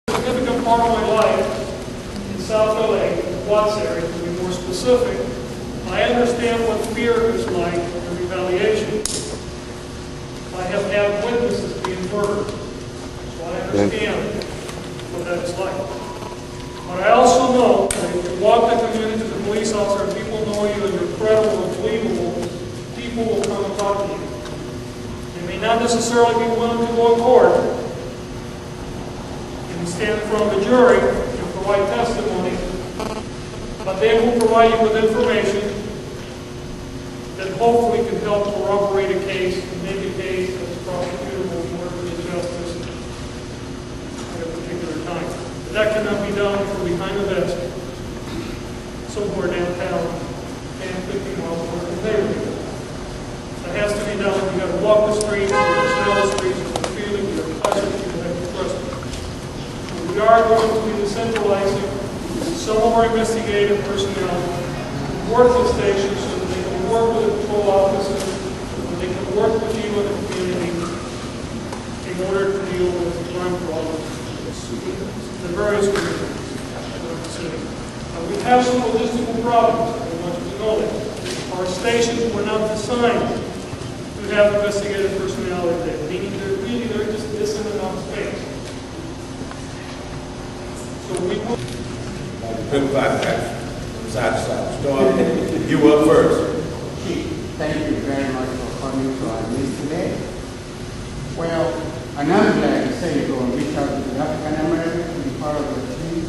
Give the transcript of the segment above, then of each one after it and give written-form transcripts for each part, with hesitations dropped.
significant part of my life in South LA, Watts area, to be more specific, I understand what fear is like and retaliation. I have had witnesses being murdered, so I understand what that is like. But I also know that if you walk the community as a police officer and people know you and you're credible and believable, people will come and talk to you. They may not necessarily be willing to go to court and stand in front of a jury and provide testimony, but they will provide you with information that hopefully can help corroborate a case and make a case that's prosecutable in order to get justice at a particular time. But that cannot be done from behind a desk somewhere downtown and 15 miles away from the neighborhood. That has to be done. You got to walk the streets, you got to smell the streets, you got to feel it, you got to touch it, you have to trust it. So we are going to be decentralizing some of our investigative personnel work the station so that they can work with the patrol officers, so that they can work with you in the community in order to deal with the crime problems in the various communities of the city. We have some logistical problems. I want you to know that. Our stations were not designed to have investigative personnel in there, meaning there just isn't enough space. So we will. Good podcast. Side to side. Storm, you up first. Thank you very much for coming to our meeting today. Well, and I'm glad to say you're going to reach out to the African American to be part of the team.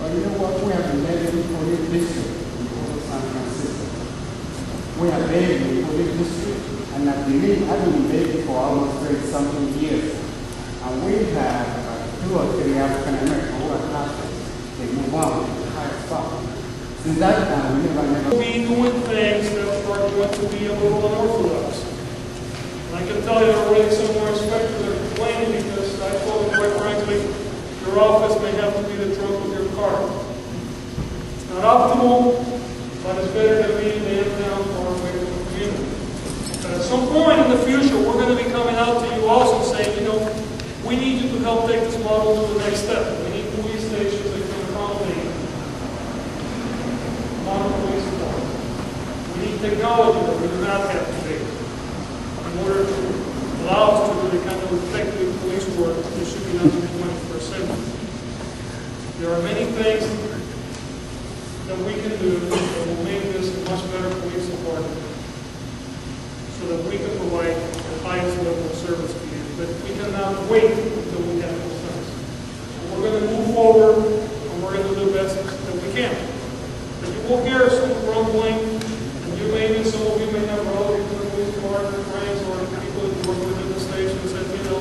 But you know what? We have 11 police districts in the whole of San Francisco. We have Bailey Police District, and I believe I've been in Bailey for almost 30-something years. And we have 2 or 3 African Americans who are captains. They move on to the higher spot. Since that time, we never be doing things that are going to be a little unorthodox. And I can tell you already some more inspectors are complaining because I told them quite frankly, your office may have to be the trunk of your car. It's not optimal, but it's better to be in the downtown or away from the community. But at some point in the future, we're going to be coming out to you also saying, you know, we need you to help take this model to the next step. We need police stations that can accommodate modern police force. We need technology that we do not have today in order to allow us to do the kind of effective police work that should be done in the 21st century. There are many things that we can do that will make this a much better police department so that we can provide the highest level of service to you. But we cannot wait until we have those things. We're going to move forward and we're going to do the best that we can. But you will hear some grumbling, and you may, some of you may have relatives in the police department, friends, or people that work within the station and said, you know,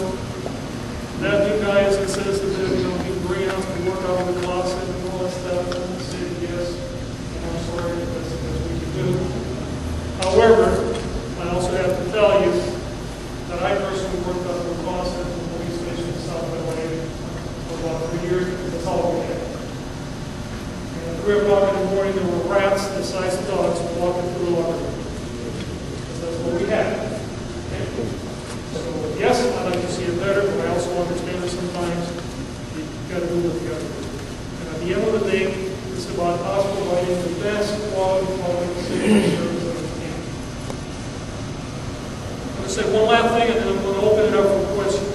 that new guy is insistent that, you know, he's bringing us to work out of the closet and all that stuff. And I said, yes, and I'm sorry, that's the best we can do. However, I also have to tell you that I personally worked out of the closet in the police station in South LA for about 3 years. That's all we had. 3 o'clock in the morning, there were rats the size of dogs walking through the locker room. That's what we had. Okay? So, yes, I'd like to see it better, but I also understand that sometimes you've got to do what you got to do. And at the end of the day, it's about us providing the best quality safety service that we can. I'm going to say one last thing, and then I'm going to open it up for questions.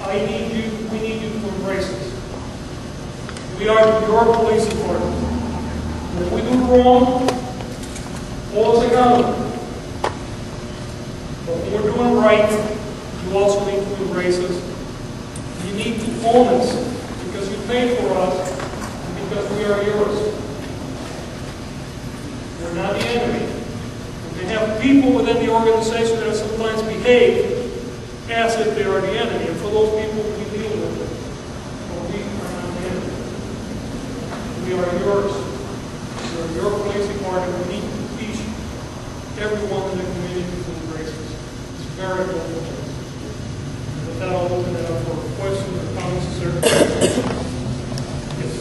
We need you to embrace us. We are your police department. If we do wrong, hold us accountable. But when we're doing right, you also need to embrace us. You need to own us because you paid for us and because we are yours. We're not the enemy. We have people within the organization that sometimes behave as if they are the enemy. And for those people, we deal with it. But we are not the enemy. We are yours. We are your police department. We need to teach everyone in the community to embrace us. It's very important. With that, I'll open it up for questions or comments, sir. Yes.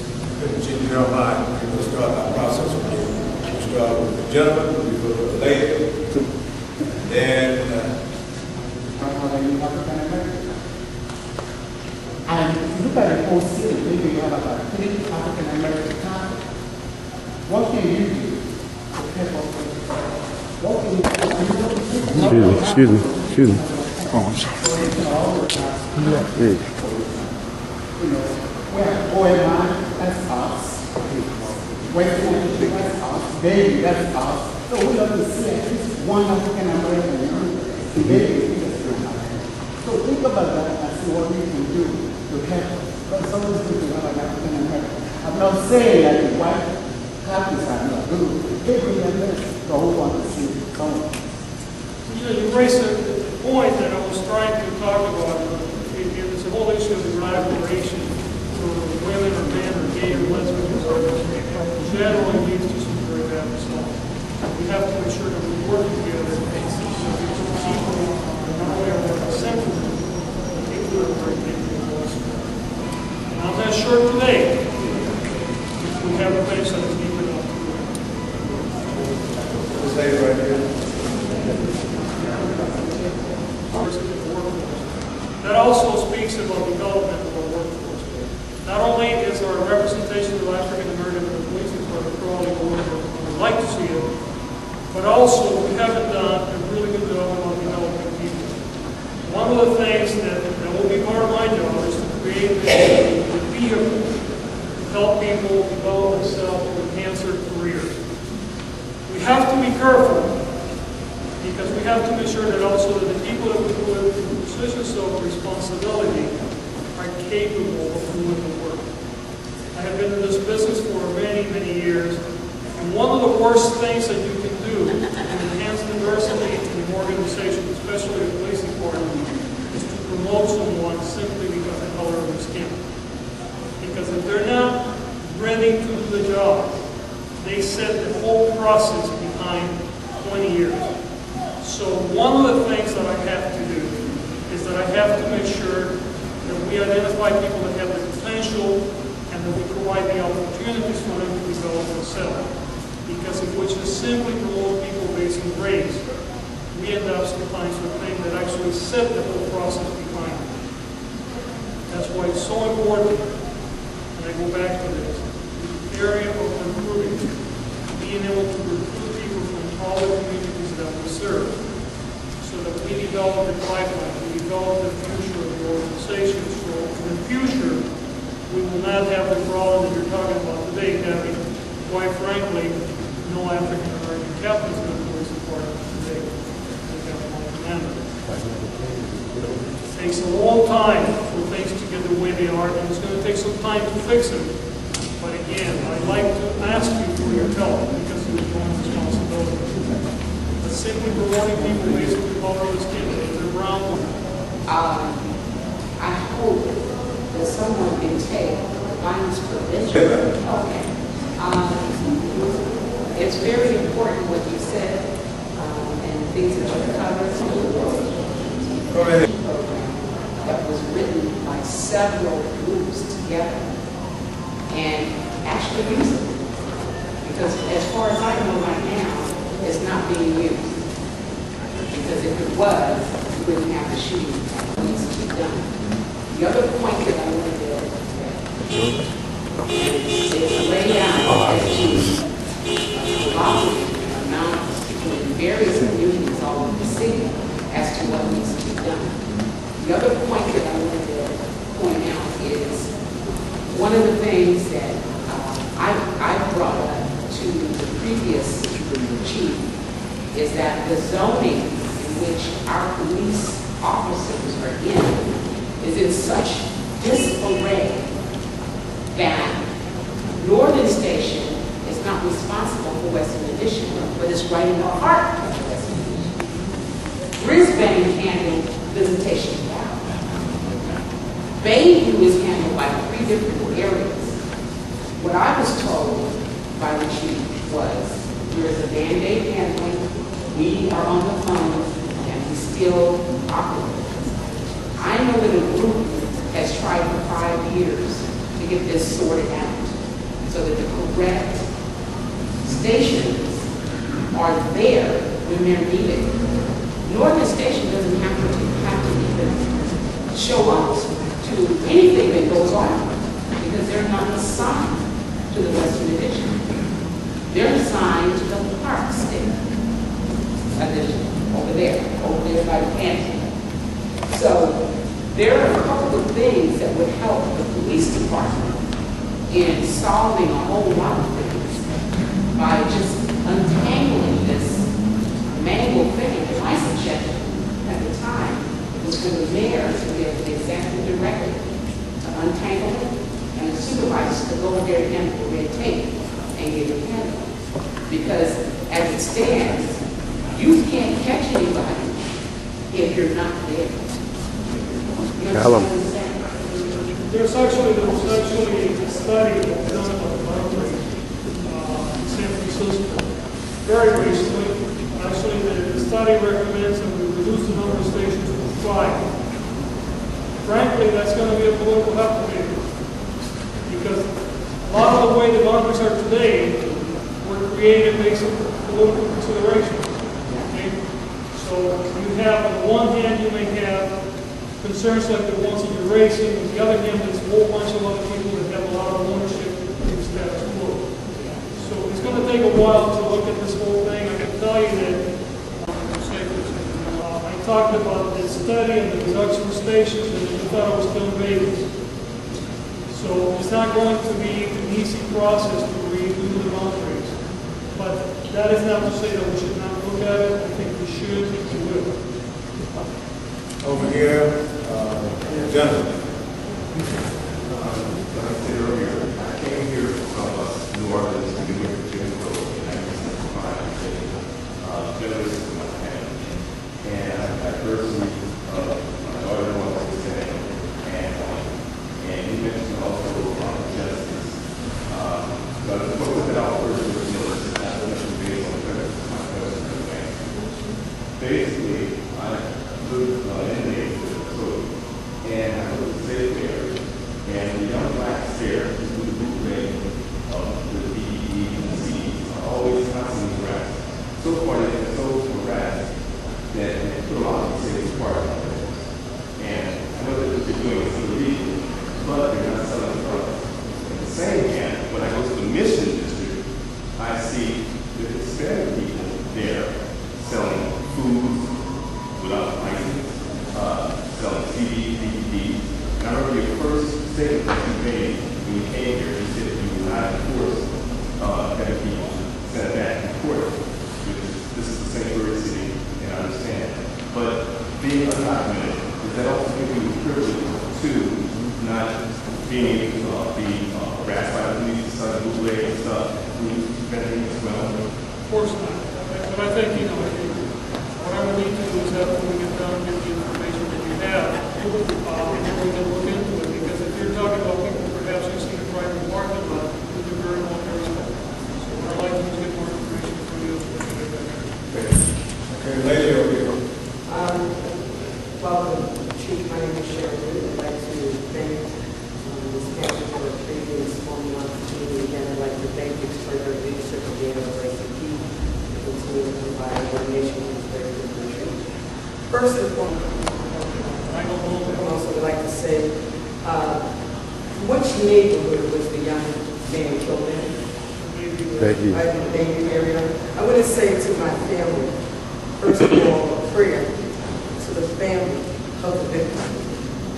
Chief, you don't mind, we'll start our process with you. We'll start with the gentleman, we go to the lady, and then African American. And if you look at the whole city, maybe you have about 3 African American towns. What can you do to help us? What can you do? Excuse me. Oh, I'm sorry. Hey. You know, where OMI, that's us. West Point, that's us. Baby, that's us. So we have to see at least one African American baby. So think about that and see what we can do to help. But it's always good to have an African American. I'm not saying that the white Catholics are not good. They bring them there, but we want to see someone. You know, you raised a point that I was trying to talk about. It's a whole issue of the rivalration for women or men or gay or lesbian or generally leads to some very bad results. We have to make sure that we work together so that people not only are more acceptable, but people are very capable also. And I'm not sure today if we have a place that is deep enough to do it. This lady right here. That also speaks about development of our workforce. Not only is our representation of African American in the police department probably more than we would like to see it, but also we haven't done a really good job on developing people. One of the things that will be part of my job is to create a vehicle to help people develop themselves to enhance their careers. We have to be careful, because we have to make sure that also that the people that we put in positions of responsibility are capable of doing the work. I have been in this business for many, many years, and one of the worst things that you can do to enhance diversity in an organization, especially the police department, is to promote someone simply because of the color of their skin. Because if they're not ready to do the job, they set the whole process behind 20 years. So one of the things that I have to do is that I have to make sure that we identify people that have the potential and that we provide the opportunities for them to develop themselves. Because if we just simply promote people based on grades, we end up sometimes with things that actually set the whole process behind. That's why it's so important, and I go back to this, the area of recruiting, being able to recruit people from all the communities that we serve, so that we develop the pipeline, we develop the future of the organization. So in the future, we will not have the problem that you're talking about today, having, quite frankly, no African American captains in the police department today. We have one commander. It takes a long time for things to get the way they are, and it's going to take some time to fix them. But again, I'd like to ask you for your help because of your own responsibility. But simply promoting people based on the color of the skin, if they're brown, I hope that someone can take violence prevention. Okay. It's very important what you said and things that you covered. Go ahead. That was written by several groups together and actually usable. Because as far as I know right now, it's not being used. Because if it was, we wouldn't have the shooting that needs to be done. The other point that I wanted to is lay out as amounts in various communities all over the city as to what needs to be done. The other point that I wanted to point out is one of the things that I brought up to the previous chief is that the zoning in which our police officers are in is in such disarray that Northern Station is not responsible for Western Addition, but it's right in the heart of Western Addition. Brisbane handled visitation now. Bayview is handled by 3 different areas. What I was told by the chief was, there is a Band-Aid handling, we are on the phone, and we still operate. I know that a group has tried for 5 years to get this sorted out so that the correct stations are there when they're needed. Northern Station doesn't have to even show up to to anything that goes on, because they're not assigned to the Western Addition. They're assigned to the Parks Addition, over there by the pantry. So there are a couple of things that would help the police department in solving a whole lot of things by just untangling this mangled thing. And my suggestion at the time was for the mayor to get the executive director to untangle it and the supervisors to go over there and handle the red tape and get it handled. Because as it stands, you can't catch anybody if you're not there. You Tell 'em. understand? There's actually a study that was done about the boundary in San Francisco very recently. Actually, the study recommends that we reduce the number of stations to 5. Frankly, that's going to be a political application because a lot of the way the boundaries are today were created based on political considerations. Okay? So you have, on the one hand, you may have concerns like the ones that you're raising. On the other hand, there's a whole bunch of other people that have a lot of ownership in the status quo. So it's going to take a while to look at this whole thing. I can tell you that I talked about this study and the reduction of stations, and I thought I was killing babies. So it's not going to be an easy process to redo the boundaries. But that is not to say that we should not look at it. I think we should if we will. Over here, gentlemen. Like I said earlier, I came here from New Orleans to New York, Jim Crow, in 1965, generous to my family. And I first meet my daughter-in-law, and he mentioned also justice. But the book that I'll first was not based on my cousin's family. Basically, I lived in the neighborhood, and I was safe there. And the young blacks there, who the bootleg of the BEE and the C's, are always constantly harassed. So far, they've been so harassed that they put a lot of these part of it. And I know that what they're doing is illegal, but they're not selling drugs. At the same hand, when I go to the Mission District, I see the Hispanic people there selling food without license, selling CDs, DVDs. And I remember your first statement that you made when you came here. You said you would not enforce having people send it back and forth. This is the sanctuary city, and I understand. But being undocumented, does that also give you the privilege to not being able to be harassed by the police, bootleg and stuff, vending as well? Of course not. But I think, what I would need to do is have when we get down and get the information that you have, and then we can look into it. Because if you're talking about people perhaps using a private parking lot, we'd be very well respectful. So I'd like to get more information from you. Okay, lady over here. Welcome, Chief. My name is Sharon Wood. I'd like to thank Ms. Patrick for creating this formal opportunity. Again, I'd like to thank you for your leadership again of RCP to continue to provide coordination with this very good country. First and foremost, I also would like to say, which neighborhood was the young man killed in? Thank you. I in the Bayview area. I want to say to my family, first of all, a prayer to the family of the victim.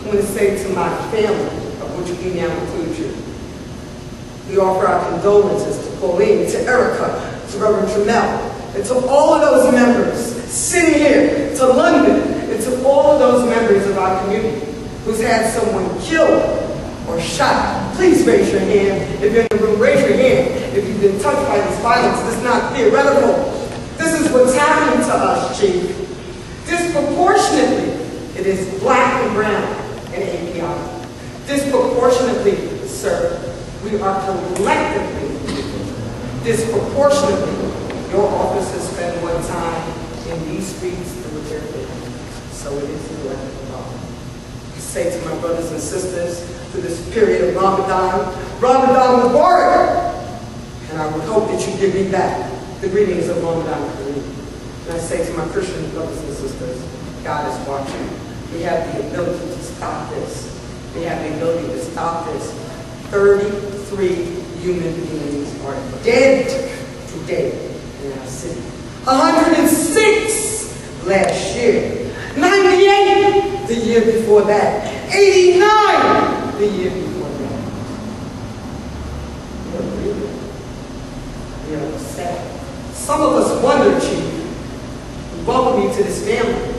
I want to say to my family, of which we now include you, we offer our condolences to Pauline, to Erica, to Reverend Jamel, and to all of those members sitting here, to London, and to all of those members of our community who's had someone killed or shot. Please raise your hand. If you're in the room, raise your hand. If you've been touched by this violence, this is not theoretical. This is what's happening to us, Chief. Disproportionately, it is black and brown and API. Disproportionately, sir, we are collectively, disproportionately, your officers spend more time in these streets than with their families. So it is a collective law. I say to my brothers and sisters, through this period of Ramadan Mubarak, and I would hope that you give me back the greetings of Ramadan Kareem. And I say to my Christian brothers and sisters, God is watching. We have the ability to stop this. they have the ability to stop this. 33 human beings are dead today in our city. 106 last year. 98 the year before that. 89 the year before that. We're grieving. We are upset. Some of us wonder, Chief, welcome you to this family.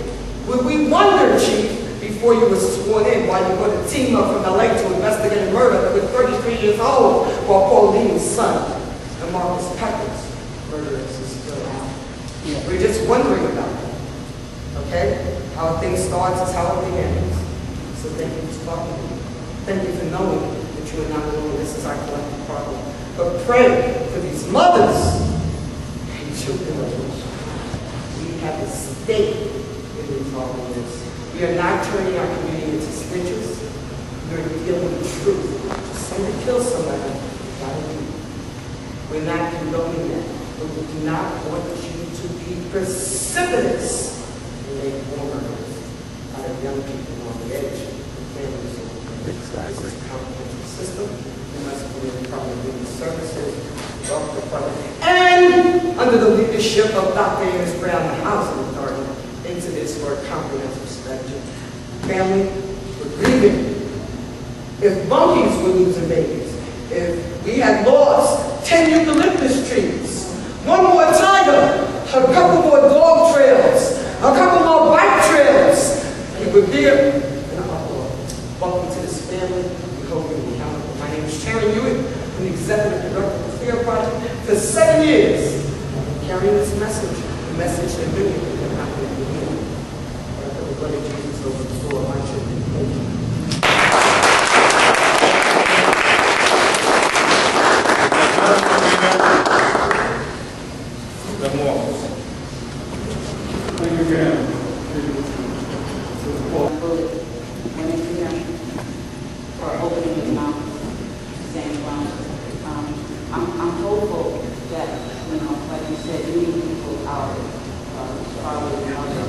We wonder, Chief, before you were sworn in, why you put a team up from LA to investigate a murder that was 33 years old, while Pauline's son and Marcus Pepper's murderers is still out. We're just wondering about it. Okay? How things starts is how it ends. So thank you for talking to me. Thank you for knowing that you are not alone. This is our collective problem. But pray for these mothers and children. We have a stake in resolving this. We are not turning our community into snitches. We are dealing with the truth. If somebody kills somebody, gotta do it. We're not condoning that. But we do not want you to be precipitous and make more murders out of young people on the edge of families. Exactly. This is a comprehensive system. We must believe in community services, welfare department, and under the leadership of Dr. Amos Brown, the Housing Authority, into this for a comprehensive strategy. Family, we're grieving. If monkeys were losing babies, if we had lost 10 eucalyptus trees, one more tiger, a couple more dog trails, a couple more bike trails, we would be here in an uproar. Welcome to this family. We hope you'll be accountable. My name is Sharon Hewitt. I'm the executive director of the FAIR Project for 7 years. Carrying this message, the message that many people have not been able to hear. Everybody, Jesus over the floor. My children, thank you. Thank you again. When it's here, for opening his mouth, saying, I'm hopeful that, like you said, you need people out, father and mother.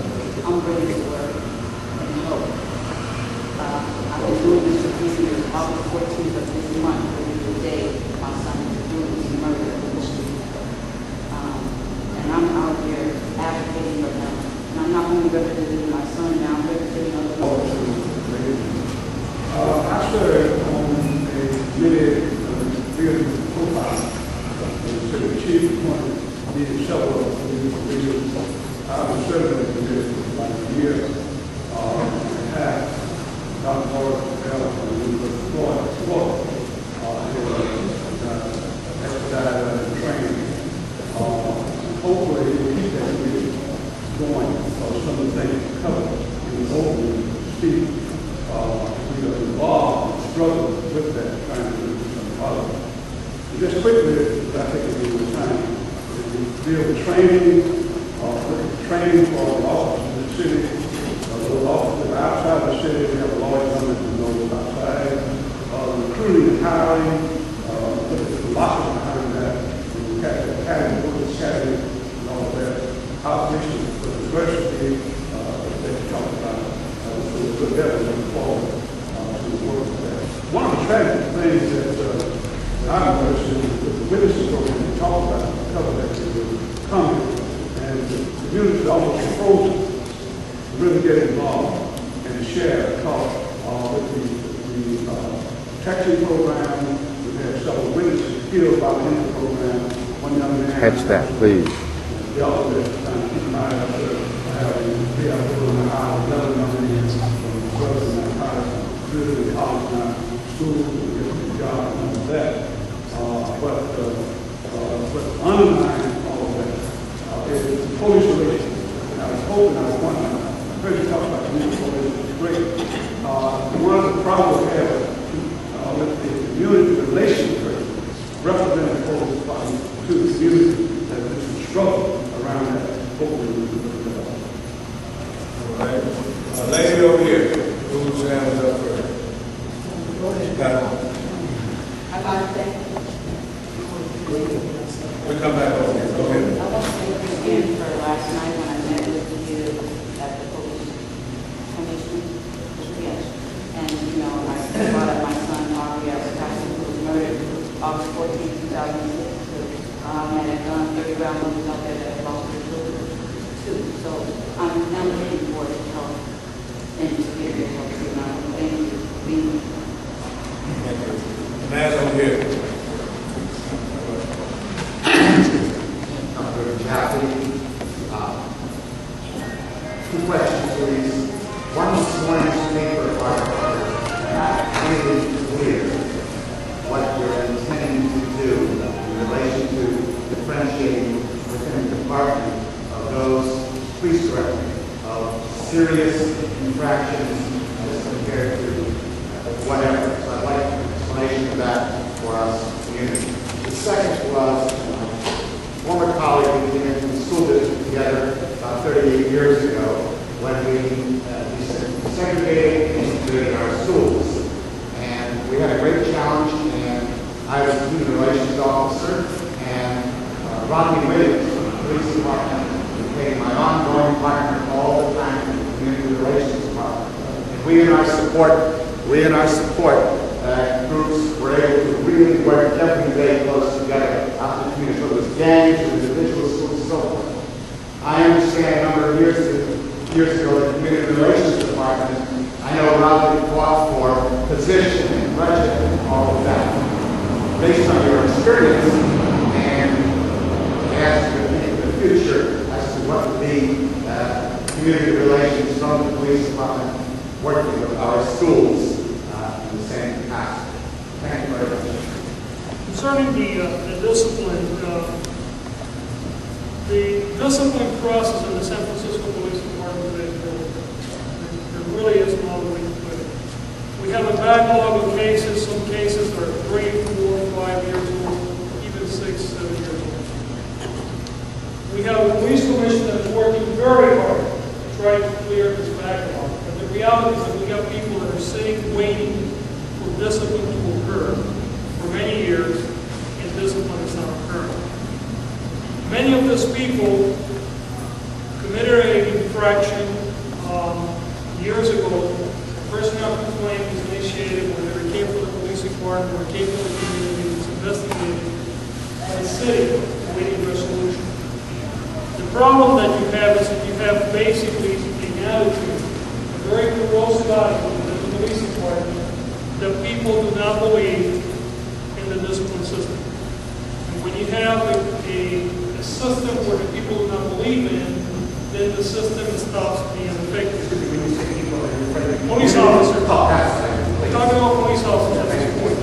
I'm ready to work and hope. I've been doing this for 3 years. August 14th of this month will be the day my son is doing his murder in the street. And I'm out here advocating for them. And I'm not only representing my son now, I'm representing other people. I served on a committee dealing with profile. So the chief appointed me several of these years. I was serving on the committee for about a year and a half. Dr. Morris Bell from the University of Florida, expedited training. Hopefully, we'll keep that committee going because some of the things covered in the opening speech. We are involved and struggle with that, trying to do some other. Just quickly, I think it was time to deal with training for the officers in the city. Those officers outside the city, we have a large number of those outside. Recruiting and hiring, put the philosophy behind that. We have the academy, the academy, and all of that. Opposition for diversity that they talked about. So we're good looking forward to the work of that. One of the tragic things that I've noticed is the witnesses program we talked about, cover that is coming, and the community is almost frozen to really get involved and share cost with the protection program. We had several witnesses killed by the end of the program. One young man. Catch that, please. The other trying to keep an eye out there. We have another young man from Southern Narcotics, really college now, school, getting a job, and all of that. But underlying all of that is police relations. And I was hoping, I heard you talk about community police, it's great. One of the problems we have with the community relations representing police department to the community, that there's a struggle around that. Hopefully, we can look it up. All right. Lady over here, whose hand is up first? Got it. child used it and I've done 30 round movies out there that have lost their children too. So I'm looking forward to help and to be able to help you. And I want to thank you for being here. Thank you. Man's over here. Dr. Jaffe. Two questions, please. One, this morning's paper article made it clear what you're intending to do in relation to differentiating within the department of those, please correct me, of serious infractions as compared to whatever. So I'd like an explanation of that for us community. The second was former colleague we came into the school district together about 38 years ago when we segregated and integrated our schools. And we had a great challenge, and I was the human relations officer, and Rodney Williams from the police department became my ongoing partner all the time in the community relations department. And we in our support groups were able to really work every day close together out in the community. So it was gangs, individual schools, and so forth. I understand a number of years ago in the community relations department, I know Rodney fought for position and budget and all of that. Based on your experience and as you think in the future as to what would be community relations from the police department working with our schools in the same capacity. Thank you very much. Concerning the discipline process in the San Francisco Police Department today, there really is no way to put it. We have a backlog of cases. Some cases are 3, 4, 5 years old, even 6, 7 years old. We have a police commission that is working very hard to try to clear this backlog. But the reality is that we have people that are sitting waiting for discipline to occur for many years, and discipline is not occurring. Many of these people committed an infraction years ago. Personnel complaint was initiated when they came from the police department or came from the community, it was investigated, and the city awaiting resolution. The problem that you have is that you have basically an attitude, a very morose attitude in the police department, that people do not believe in the discipline system. And when you have a system where the people do not believe in, then the system stops being effective. Police officer. We're talking about police officers at this point.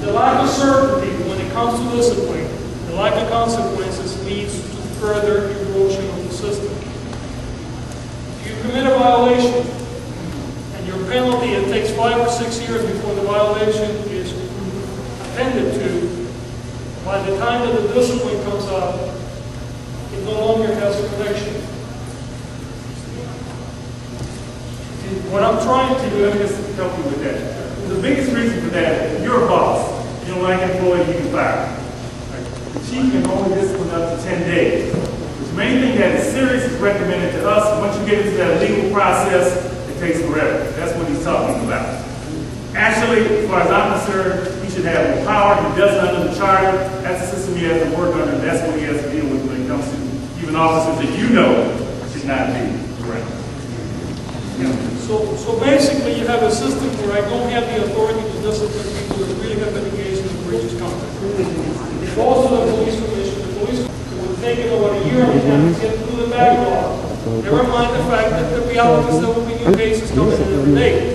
The lack of certainty when it comes to discipline, the lack of consequences leads to further erosion of the system. If you commit a violation and your penalty, it takes 5 or 6 years before the violation is attended to. By the time that the discipline comes up, it no longer has a connection. What I'm trying to do, let me just help you with that. The biggest reason for that is you're a boss. You don't like an employee, you can fire. The chief can only discipline up to 10 days. The main thing that is serious is recommended to us. Once you get into that legal process, it takes forever. That's what he's talking about. Actually, as far as I'm concerned, he should have more power. He doesn't under the charter. That's the system he has to work under, and that's what he has to deal with when it comes to even officers that you know should not be around. So basically, you have a system where I don't have the authority to discipline people that really have been engaged in egregious conduct. If also the police commission, the police would take it about a year and a half to get through the backlog. Never mind the fact that the reality is there will be new cases coming in every day.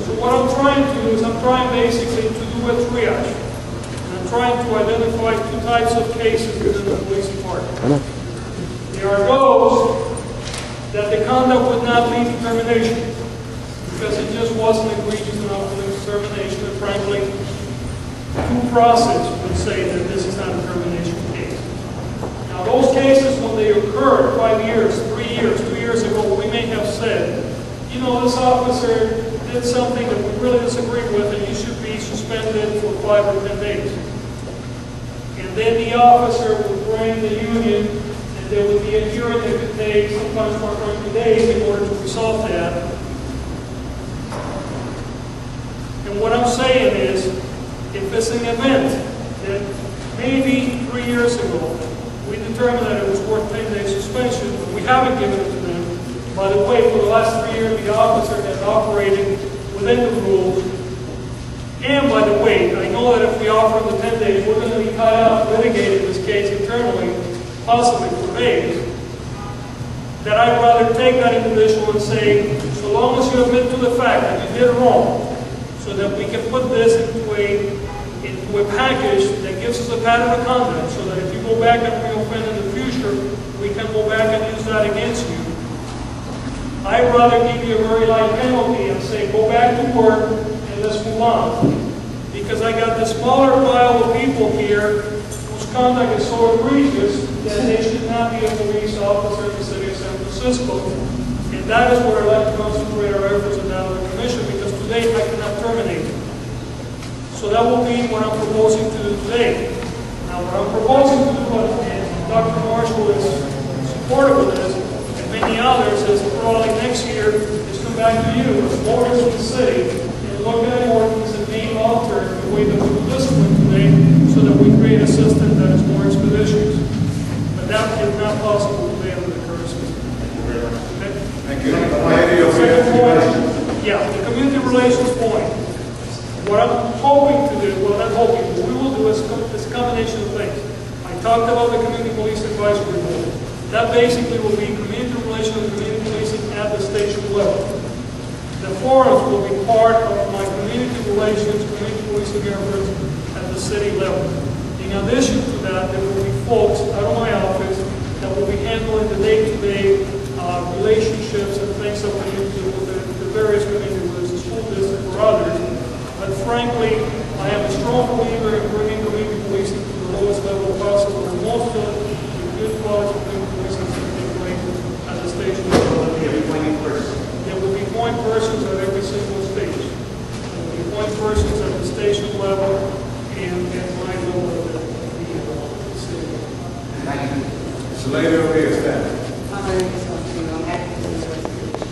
So what I'm trying to do is I'm trying basically to do a triage. And I'm trying to identify 2 types of cases within the police department. There are those that the conduct would not lead to termination because it just wasn't egregious enough for the termination, and frankly, due process would say that this is not a termination case. Now, those cases, when they occurred 5 years, 3 years, 2 years ago, we may have said, you know, this officer did something that we really disagree with, and you should be suspended for 5 or 10 days. And then the officer would bring the union, and there would be a hearing that could take sometimes 120 days in order to resolve that. And what I'm saying is, if it's is an event that maybe 3 years ago, we determined that it was worth 10-day suspension, but we haven't given it to them. By the way, for the last 3 years, the officer has operated within the rules. And by the way, I know that if we offer them the 10 days, we're going to be tied up litigating this case internally, possibly for days, that I'd rather take that individual and say, so long as you admit to the fact that you did wrong, so that we can put this into a package that gives us a pattern of conduct, so that if you go back and reoffend in the future, we can go back and use that against you. I'd rather give you a very light penalty and say, go back to work and let's move on. Because I got the smaller pile of people here whose conduct is so egregious that they should not be a police officer in the city of San Francisco. And that is where I'd like to concentrate our efforts in that other commission, because today I cannot terminate it. So that will be what I'm proposing to do today. Now, what I'm proposing to do, and Dr. Marshall is supportive of this, and many others, is probably next year, is come back to you as voters of the city and look at ordinance and may alter the way that we do discipline today so that we create a system that is more expeditious. But that is not possible today under the current system. Okay? Thank you. Lady, your Second question. point, yeah, the community relations point. What I'm hoping to do, what we will do is a combination of things. I talked about the Community Police Advisory Board. That basically will be community relations and community policing at the station level. The forums will be part of my community relations, community policing efforts at the city level. In addition to that, there will be folks out of my office that will be handling the day-to-day relationships and things that we need to do with the various community groups, the school district or others. But frankly, I am a strong believer in bringing community policing to the lowest level possible, and most of the good quality community policing is taking place at the station level. There will be point persons at every single station. There will be point persons at the station level and at my level of the city. This lady over here, stand. My name is Christina. I'm active in the investigation.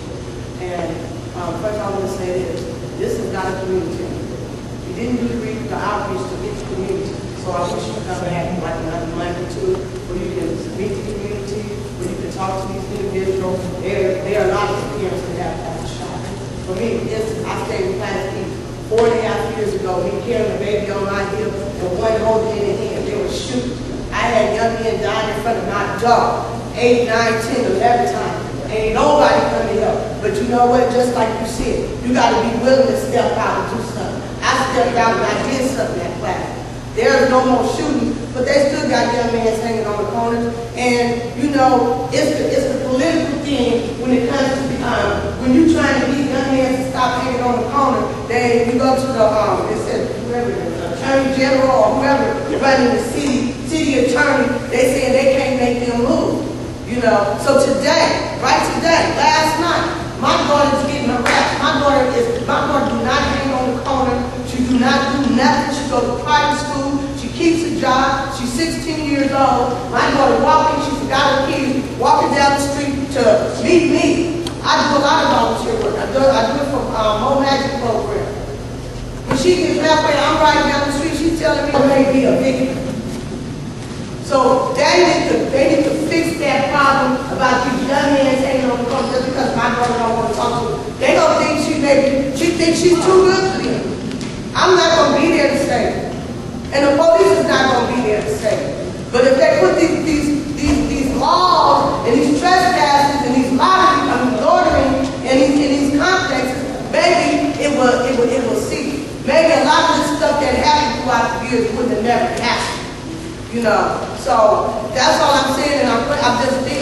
And first I want to say this is not a community. You didn't do the outreach to each community. So I wish you could come back like another magnitude where you can meet the community, where you can talk to these individuals. They are not experienced to have a shot. For me, I stayed with Planet E 4.5 years ago. Me carrying a baby on my hip and one holding it in the hand. They were shooting. I had young men dying in front of my door, 8, 9, 10, 11 times. Ain't nobody coming to help. But you know what? Just like you said, you got to be willing to step out and do something. I stepped out and I did something that class. There's no more shooting, but they still got young men hanging on the corners. And you know, it's the political thing when it comes to when you're trying to get young men to stop hanging on the corner. You go to the it says whoever, the attorney general or whoever running the city attorney. They saying they can't make them move. You know, so today, last night, my daughter's getting harassed. My daughter do not hang on the corner. She do not do nothing. She goes to private school. She keeps a job. She's 16 years old. My daughter walking, she forgot her keys, walking down the street to meet me. I do a lot of volunteer work. I do it for Mo Magic program. When she gets halfway, I'm riding down the street, she's telling me I may be a victim. So they need to fix that problem about these young men hanging on the corner just because my daughter don't want to talk to them. They don't think she thinks she's too good for them. I'm not going to be there to save her. And the police is not going to be there to save her. But if they put these laws and these trespasses and these loitering and these complexes, maybe it will see. Maybe a lot of the stuff that happened throughout the years would have never happened. You know, so that's all I'm saying, and I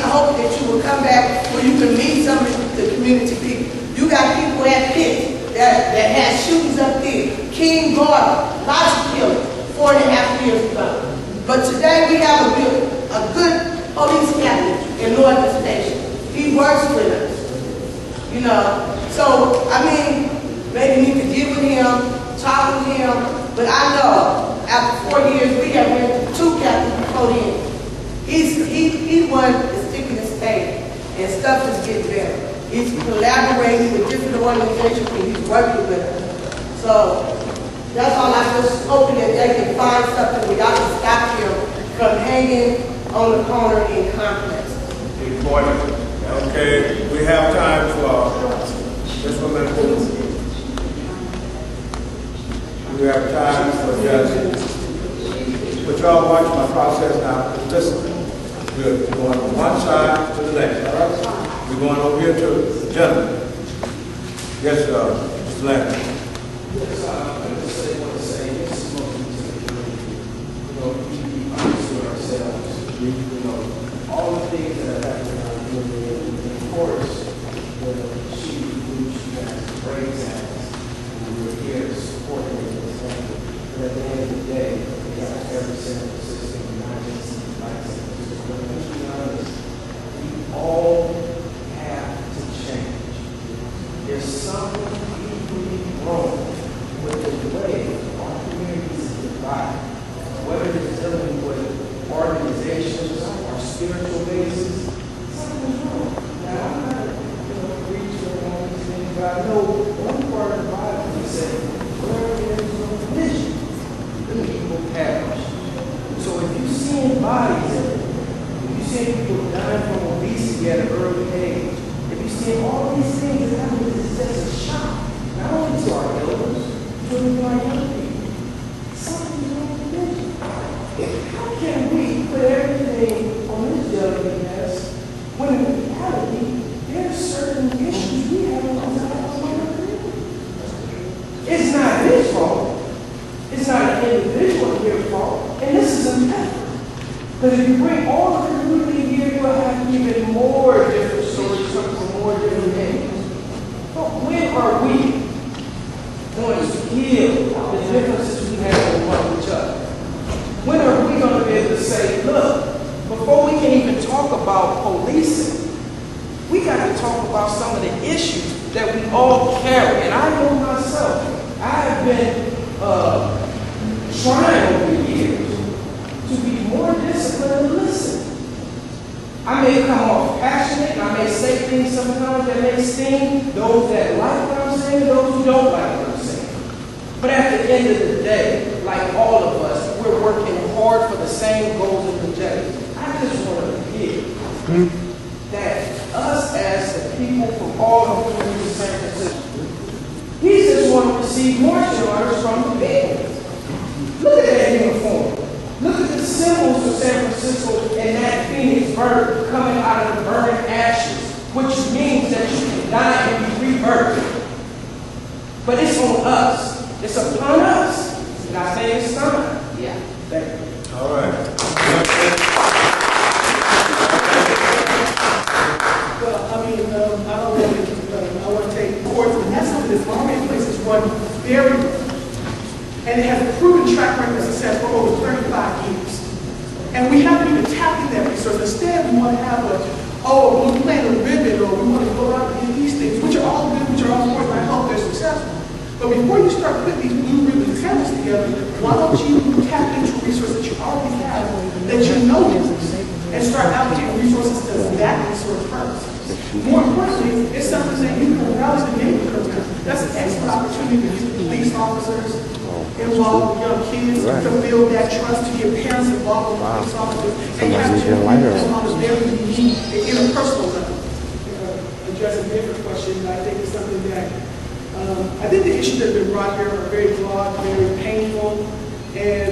hope that you will come back where you can meet some of the community people. You got people at Pitt that had shootings up there, King Gordon, lots of killings, 4.5 years ago. But today we have a good police captain in Northern Station. He works with us, you know. So, I mean, maybe you could get with him, talk with him, but I know after 4 years, we have went to 2 captains before him. He's one that's sticking his stay, and stuff is getting better. He's collaborating with different organizations, and he's working with us. So That's all. I'm just hoping that they can find something where y'all can stop him from hanging on the corner in Complex. Employment. Okay, we have time for, just 1 minute. We have time for judges. But y'all watch my process now. Listen, we're going from one side to the next, all right? We're going over here to the gentleman. Yes, Mr. Landry. Yes, I just want to say this is most important. We be honest with ourselves. All the things that are happening out here, of course, she has great talents, and we're here to support her in this effort. But at the end of the day, we got every San Francisco, not just like San Francisco. But let's be honest, we all have to change. There's something deeply wrong with the way our communities are divided, whether it's dealing with organizations or spiritual bases, something's wrong. Now, I'm not preaching on all these things, but I know one part of the Bible says, where there is no division, the people perish. So if you're seeing bodies, if you're seeing people dying from obesity at an early age, if you're seeing all these things that happen, it's just a shock, not only to our elders, but to our young people. Something's wrong with religion. How can we put everything on this gentleman's desk when in reality there are certain issues we have on our community? It's not his fault. It's not an individual here's fault. And this is an effort. Because if you bring all the community here, you'll have even more different stories coming from more different angles. But when are we going to heal the differences we have among each other? When are we going to be able to say, look, before we can even talk about policing, we got to talk about some of the issues that we all carry. And I know myself, I've been trying over the years to be more disciplined and listen. I may come off passionate, and I may say things sometimes that may sting those that like what I'm saying, those who don't like what I'm saying. But at the end of the day, like all of us, we're working hard for the same goals and objectives. I just want to hear that us as the people from all the communities of San Francisco, we just want to receive marching orders from the people. Look at that uniform. Look at the symbols of San Francisco and that phoenix bird coming out of the burning ashes, which means that you can die and be rebirthed. But it's on us. It's upon us. And I say it's time. Yeah. Thank you. All right. Well, I mean, I want to take courts, and that's something that's already places run very well. And it has a proven track record of success for over 35 years. And we haven't even tapped into that resource. Instead, we want to have we plan a ribbon, or we want to go out and do these things, which are all good, which are all important. I hope they're successful. But before you start putting these blue ribbon cameras together, why don't you tap into resources that you already have, that you know you and start allocating resources to that resource first. More importantly, it's something that you can rouse the neighborhood around. That's an excellent opportunity to get police officers involved with young kids, to build that trust, to get parents involved with police officers, and have children on a very unique and interpersonal level. Address a different question, I think it's something that I think the issues that have been brought here are very broad, very painful, and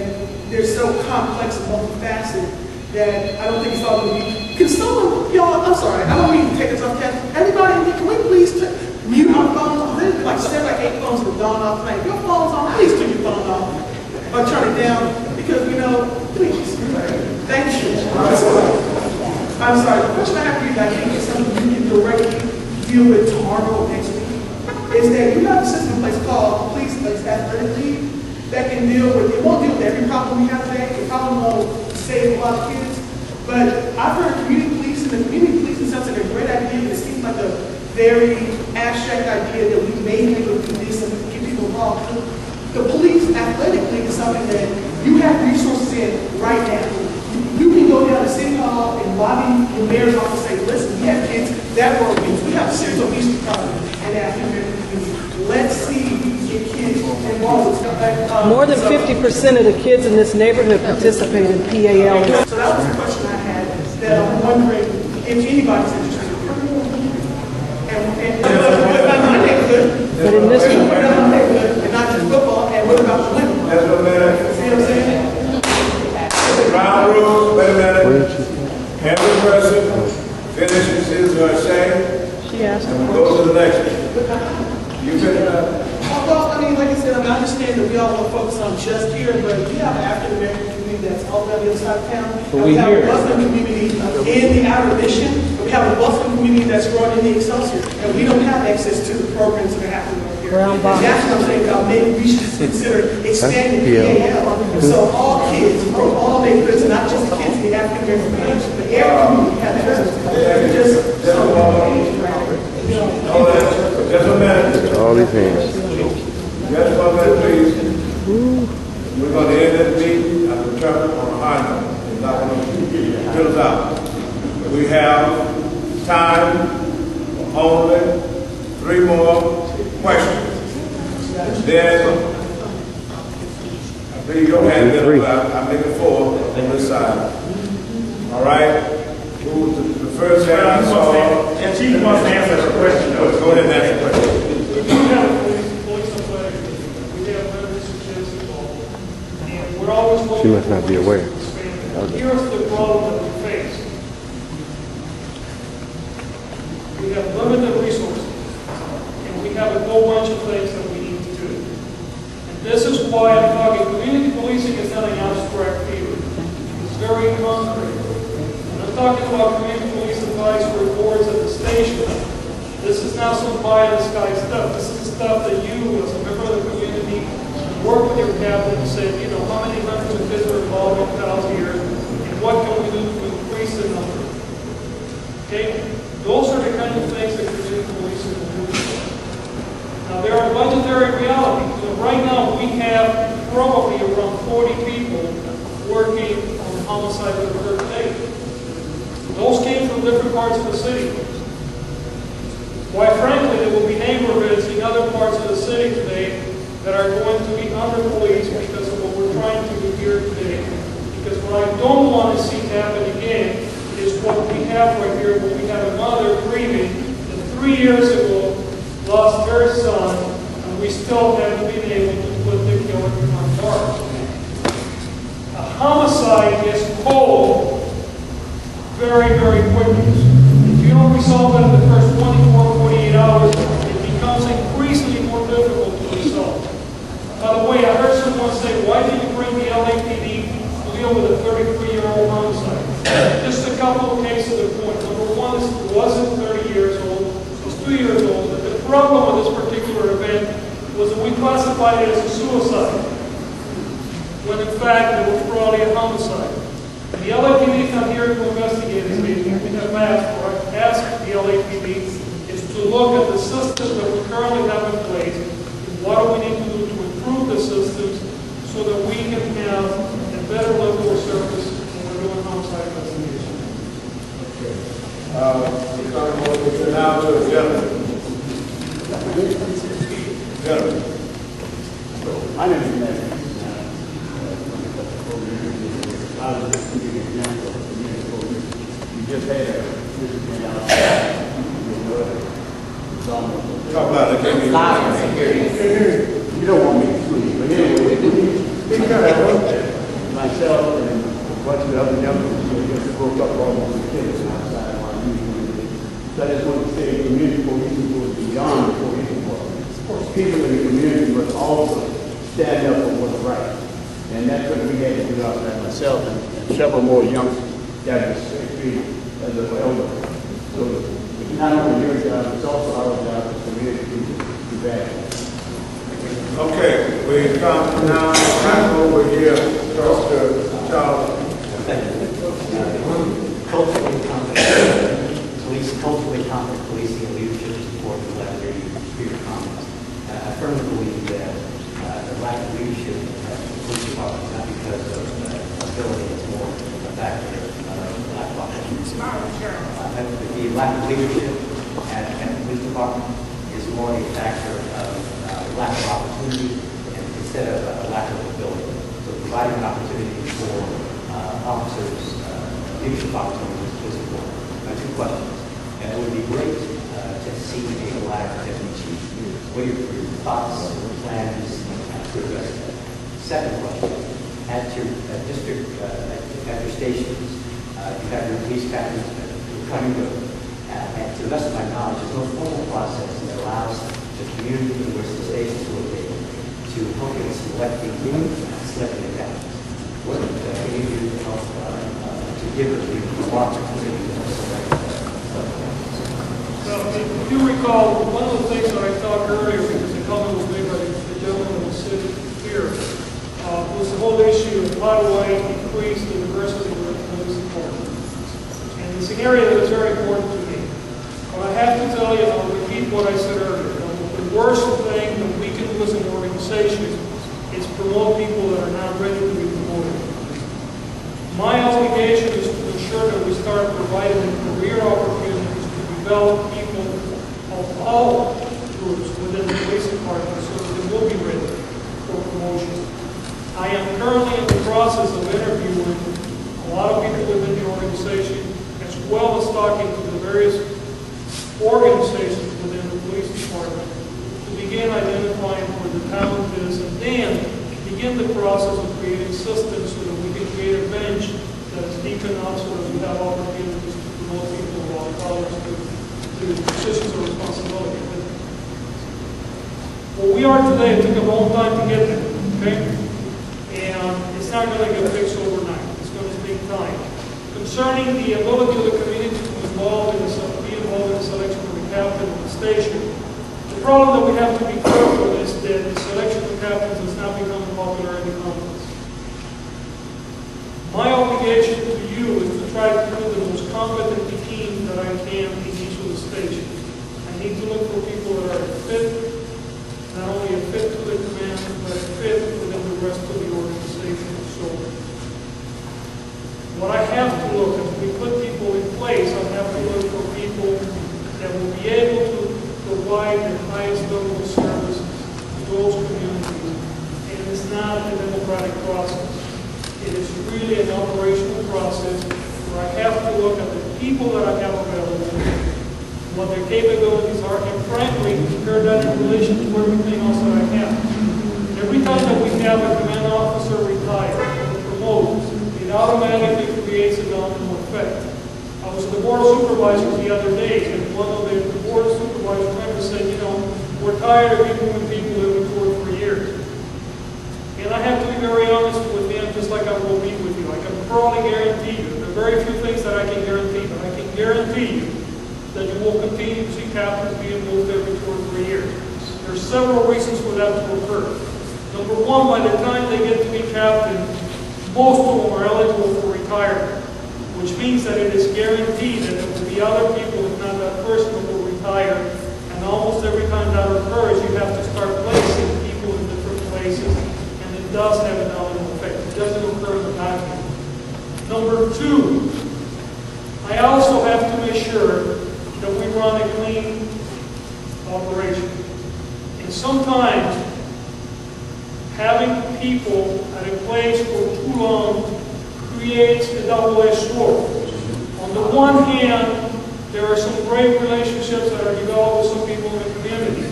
they're so complex and multifaceted that I don't think it's all going to be. Can someone, y'all, I'm sorry, I don't mean to take this off cast. Everybody, can we please mute our phones? There's like 7 or 8 phones that dawn off playing. If your phone's on, please turn your phone off or turn it down because, please. Thank you. I'm sorry, the question I have for you that I think is something you can directly deal with tomorrow or next week is that you have a system in place called Police Athletic League that can deal with, it won't deal with every problem we have today, it probably won't save a lot of kids, but I've heard community police, and the community police is such a great idea, and it seems like a very abstract idea that we may be able to do this and get people involved. The Police Athletic League is something that you have resources in right now. You can go down to City Hall and lobby the mayor's office and say, listen, we have kids that were obese. We have a series of obesity problems in the African American community. Let's see get kids involved. More than 50% of the kids in this neighborhood participate in PAL. So that was a question I had, that I'm wondering if anybody's interested in it. And what about my neighborhood? But in this one, What about my neighborhood? And not just football, and what about the women? That's what man. See what I'm saying? Ground rules, wait a minute. Every person finishes his or her say, she asked and him. we go to the next one. You finish that? Well, I mean, like I said, I understand that we all want to focus on just here, but we have an African American community that's all on the other side of town. And we have a Muslim community in the outer mission. And we have a Muslim community that's growing in the Excelsior. And we don't have access to the programs that are happening over here. Brown box. And that's what I'm saying about maybe we should consider expanding PAL. So all kids from all neighborhoods, not just the kids in the African American community, but every community has access. Just a minute. All these hands. Just 1 minute, please. We're going to end this meeting at the church on a high note. We're not going to fill us out. We have time for only 3 more questions. Then, I think your hand been up. I'm making 4 on this side. All right? Who's the first hand I saw? And Chief wants to answer the question. Go ahead and answer the question. We do have police athletic, we have veterans involved, and we're always looking. She must not be aware. Here's the problem that we face. We have limited resources, and we have a whole bunch of things that we need to do. And this is why I'm talking, community policing is not an abstract theory. It's very concrete. When I'm talking about community police advisory boards at the station, this is not some pie-in-the-sky stuff. This is the stuff that you, as a member of the community, work with your captain and say, you know, how many hundreds of kids are involved in PALs here, and what can we do to increase the number? Okay? Those are the kind of things that community policing will do. Now, there are budgetary realities. You know, right now, we have probably around 40 people working on homicide with the third day. Those came from different parts of the city. Quite frankly, there will be neighborhoods in other parts of the city today that are going to be under police because of what we're trying to do here today. Because what I don't want to see happen again is what we have right here, where we have a mother grieving that 3 years ago lost her son, and we still haven't been able to put the killer on guard. A homicide is cold very, very quickly. If you don't resolve it in the first 24, 48 hours, it becomes increasingly more difficult to resolve. By the way, I heard someone say, why did you bring the LAPD to deal with a 33-year-old homicide? Just a couple of cases of point. Number one, it wasn't 30 years old, it was 2 years old. But the problem with this particular event was that we classified it as a suicide, when in fact it was probably a homicide. The LAPD is not here to investigate this case. We have asked the LAPD is to look at the systems that we currently have in place, and what do we need to do to improve the systems so that we can have a better level of service when we're doing homicide investigation. We're going now to the gentleman. Gentlemen. My name is Ned. I was just giving an example of community police. You just had a Talk about it. You don't want me to sleep, but anyway, myself and a bunch of other young people just broke up all of the kids outside of our community. So I just want to say community policing goes beyond police work. People in the community must also stand up for what's right. And that's what we had to do out there, myself and several more youngsters that is 6 feet as an elder. So it's not only your job, it's also our job as community people to do that. Okay, we come now back over here across to Charles. Culturally competent policing and leadership support for that for your comments. I firmly believe that the lack of leadership in the police department is not because of ability, it's more a factor of lack of opportunity. The lack of leadership at the police department is more a factor of lack of opportunity and instead of a lack of ability. So providing an opportunity for officers, leadership opportunities is important. My two questions. And it would be great to see a black deputy chief. What are your thoughts, plans to address that? Second question. At your district, at your stations, you have your police captains who are coming to, and to the best of my knowledge, there's no formal process that allows the community in which the stations will be to help in selecting the captains. What can you do to help to give the people more opportunity to select Well, if you recall, one of the things that I talked earlier, because the comment was made by the gentleman who sitting here, was the whole issue of how do I increase the diversity of the police department. And it's an area that is very important to me. But I have to tell you, I'll repeat what I said earlier. The worst thing that we can do as an organization is promote people that are not ready to be promoted. My obligation is to ensure that we start providing career opportunities to develop people of all groups within the police department so that they will be ready for promotion. I am currently in the process of interviewing a lot of people within the organization, as well as talking to the various organizations within the police department to begin identifying where the talent is, and then begin the process of creating systems so that we can create a bench that is deep enough so that we have opportunities to promote people of all colors to positions of responsibility. What we are today, it took a long time to get there, okay? And it's not going to get fixed overnight. It's going to take time. Concerning the ability of the community to be involved in the selection of the captain of the station, the problem that we have to be careful is that the selection of captains has not become a popularity contest. My obligation to you is to try to put the most competent team that I can in each of the stations. I need to look for people that are fit, not only a fit to the command, but a fit within the rest of the organization. So what I have to look, if we put people in place, I have to look for people that will be able to provide the highest level of service to those communities. And it's not a democratic process. It is really an operational process where I have to look at the people that I have available, what their capabilities are, and frankly, compare that in relation to everything else that I have. Every time that we have a command officer retire or promote, it automatically creates a domino effect. I was the board of supervisors the other day, and one of the board of supervisors members said, you know, we're tired of moving people every 2 or 3 years. And I have to be very honest with them, just like I will be with you. I can probably guarantee you, there are very few things that I can guarantee, but I can guarantee you that you will continue to see captains being moved every 2 or 3 years. There are several reasons for that to occur. Number one, by the time they get to be captain, most of them are eligible for retirement, which means that it is guaranteed that there will be other people, if not that person, who will retire. And almost every time that occurs, you have to start placing people in different places, and it does have a domino effect. It doesn't occur in the vacuum. Number two, I also have to make sure that we run a clean operation. And sometimes having people at a place for too long creates a double-edged sword. On the one hand, there are some great relationships that are developed with some people in the community.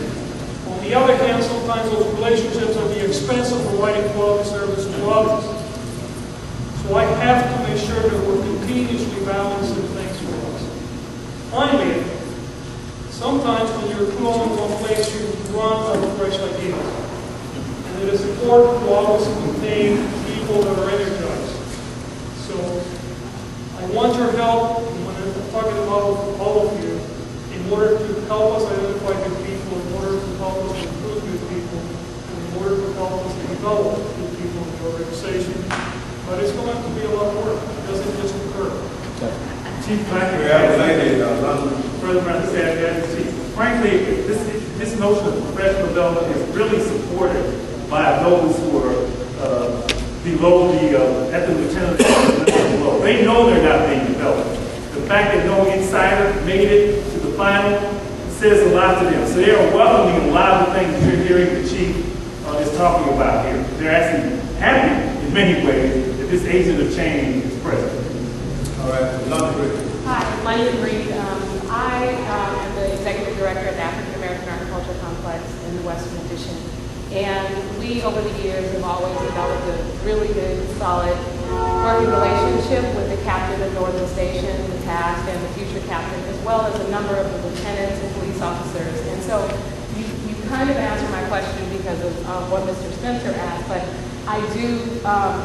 On the other hand, sometimes those relationships are at the expense of providing quality service to others. So I have to make sure that we're continuously balancing things for us. Finally, sometimes when you're too long in one place, you run out of fresh ideas. And it is important to always contain people that are energized. So I want your help when I'm talking about all of you in order to help us identify good people, in order to help us recruit good people, and in order to help us develop good people in the organization. But it's going to be a lot of work. It doesn't just occur. Chief, frankly, frankly, this notion of professional development is really supported by those who are below at the lieutenant level. They know they're not being developed. The fact that no insider made it to the final says a lot to them. So they are welcoming a lot of things you're hearing the chief is talking about here. They're actually happy in many ways that this agent of change is present. All right, London. Hi, my name is Reed. I am the executive director of the African American Agricultural Complex in the Western Addition. And we, over the years, have always developed a really good, solid working relationship with the captain of Northern Station, the past and the future captain, as well as a number of the lieutenants and police officers. And so you kind of answered my question because of what Mr. Spencer asked, but I do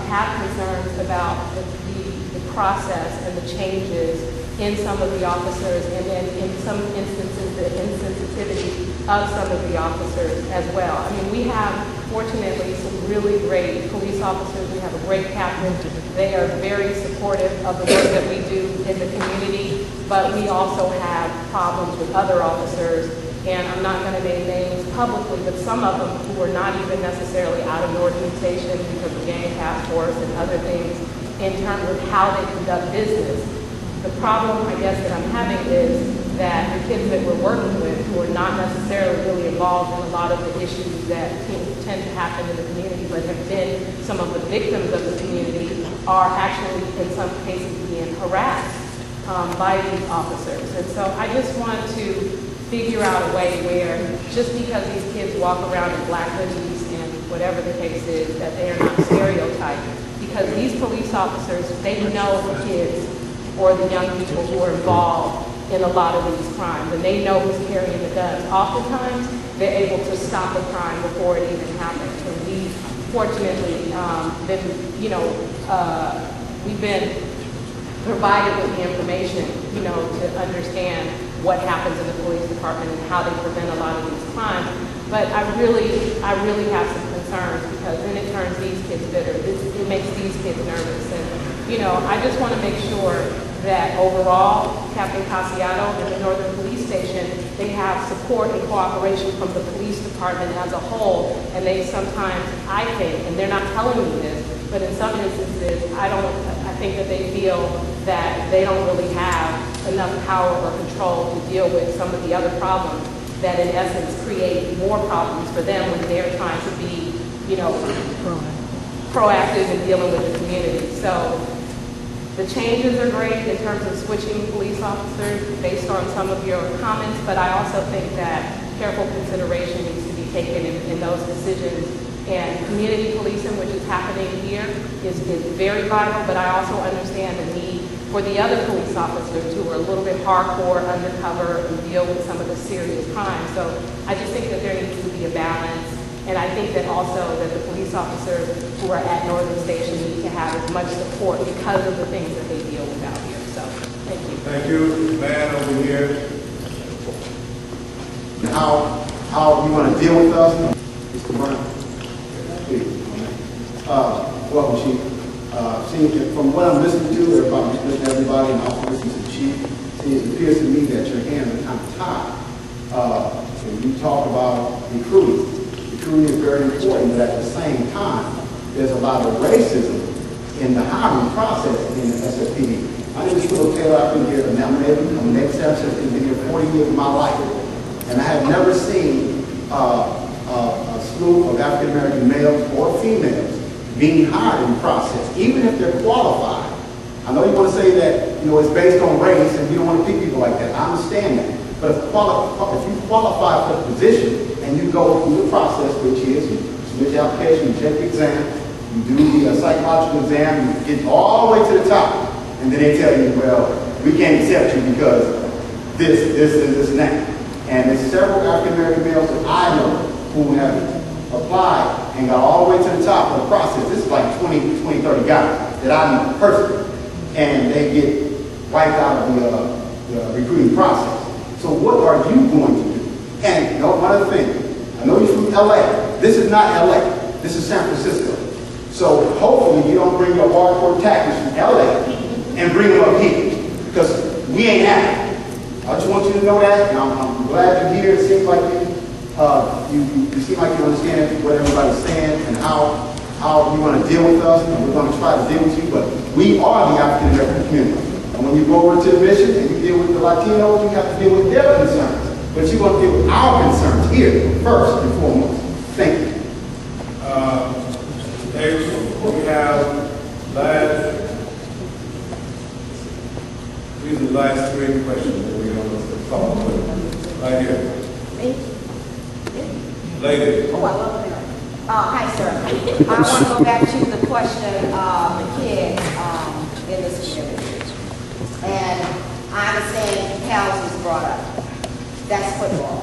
have concerns about the process and the changes in some of the officers, and then in some instances the insensitivity of some of the officers as well. I mean, we have, fortunately, some really great police officers. We have a great captain. They are very supportive of the work that we do in the community, but we also have problems with other officers, and I'm not going to name names publicly, but some of them who are not even necessarily out of Northern Station because of gang task force and other things in terms of how they conduct business. The problem, I guess, that I'm having is that the kids that we're working with who are not necessarily really involved in a lot of the issues that tend to happen in the community, but have been some of the victims of the community, are actually, in some cases, being harassed by these officers. And so I just want to figure out a way where, just because these kids walk around in black hoodies and whatever the case is, that they are not stereotyped. Because these police officers, they know the kids or the young people who are involved in a lot of these crimes, and they know who's carrying the guns. Oftentimes, they're able to stop a crime before it even happens. And we, fortunately, we've been provided with the information, to understand what happens in the police department and how they prevent a lot of these crimes. But I really have some concerns, because then it turns these kids bitter. It makes these kids nervous. And I just want to make sure that overall, Captain Casiato and the Northern Police Station, they have support and cooperation from the police department as a whole. And they sometimes, I think, and they're not telling me this, but in some instances, I think that they feel that they don't really have enough power or control to deal with some of the other problems that in essence create more problems for them when they're trying to be, proactive in dealing with the community. So the changes are great in terms of switching police officers based on some of your comments, but I also think that careful consideration needs to be taken in those decisions. And community policing, which is happening here, is very vital, but I also understand the need for the other police officers who are a little bit hardcore, undercover, and deal with some of the serious crimes. So I just think that there needs to be a balance. And I think that also that the police officers who are at Northern Station need to have as much support because of the things that they deal with out here. So, thank you. Thank you. Man over here. How you want to deal with us? Mr. Brown. Welcome, Chief. From what I'm listening to, everybody, and also listening to the Chief, it appears to me that your hands are kind of tied. When you talk about recruiting, recruiting is very important, but at the same time, there's a lot of racism in the hiring process in the SFPD. My name is Philip Taylor. I've been here, I'm a Navy staff assistant, been here 40 years of my life, and I have never seen a slew of African American males or females being hired in the process, even if they're qualified. I know you want to say that it's based on race, and you don't want to pick people like that. I understand that. But if you qualify for the position and you go through the process, which is you submit your application, you take the exam, you do the psychological exam, you get all the way to the top, and then they tell you, well, we can't accept you because this, and that. And there's several African American males that I know who have applied and got all the way to the top of the process. This is like 20, 30 guys that I know personally, and they get wiped out of the recruiting process. So what are you going to do? And one other thing, I know you're from LA. This is not LA. This is San Francisco. So hopefully you don't bring your hardcore tactics from LA and bring them up here, because we ain't happy. I just want you to know that, and I'm glad you're here. It seems like you seem like you understand what everybody's saying and how you want to deal with us, and we're going to try to deal with you. But we are the African American community. And when you go over to the mission and you deal with the Latinos, you have to deal with their concerns. but you want to deal with our concerns here first and foremost. Thank you. We have these are the last three questions that we're going to follow with. Right here. Me? Lady. Oh, I love it. Hi, sir. I want to go back to the question of the kids in this community. And I understand Cal's was brought up. That's football.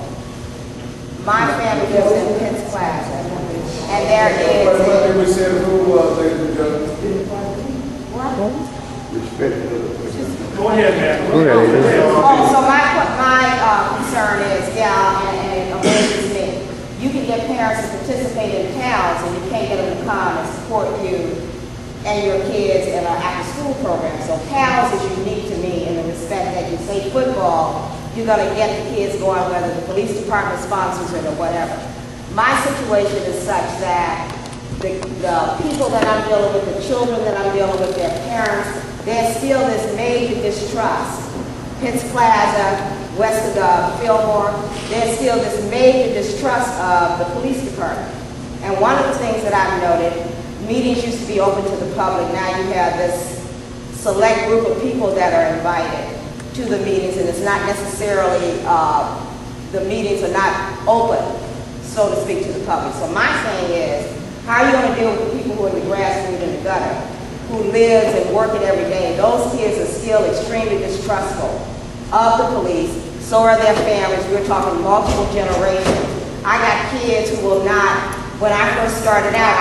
My family lives in Pitts Plaza, and there is. What did we say the rule was, ladies and gentlemen? Go ahead, man. Oh, so my concern is, and it amazes me. You can get parents to participate in CALS, and you can't get them to come and support you and your kids in an after-school program. So CALS is unique to me in the respect that you say football, you're going to get the kids going, whether the police department sponsors it or whatever. My situation is such that the people that I'm dealing with, the children that I'm dealing with, their parents, there's still this major distrust. Pitts Plaza, west of Fillmore, there's still this major distrust of the police department. And one of the things that I've noted, meetings used to be open to the public. Now you have this select group of people that are invited to the meetings, and it's not necessarily, the meetings are not open, so to speak, to the public. So my thing is, how are you going to deal with the people who are in the grassroots and the gutter, who lives and work it every day? Those kids are still extremely distrustful of the police. So are their families. We're talking multiple generations. I got kids who will not, when I first started out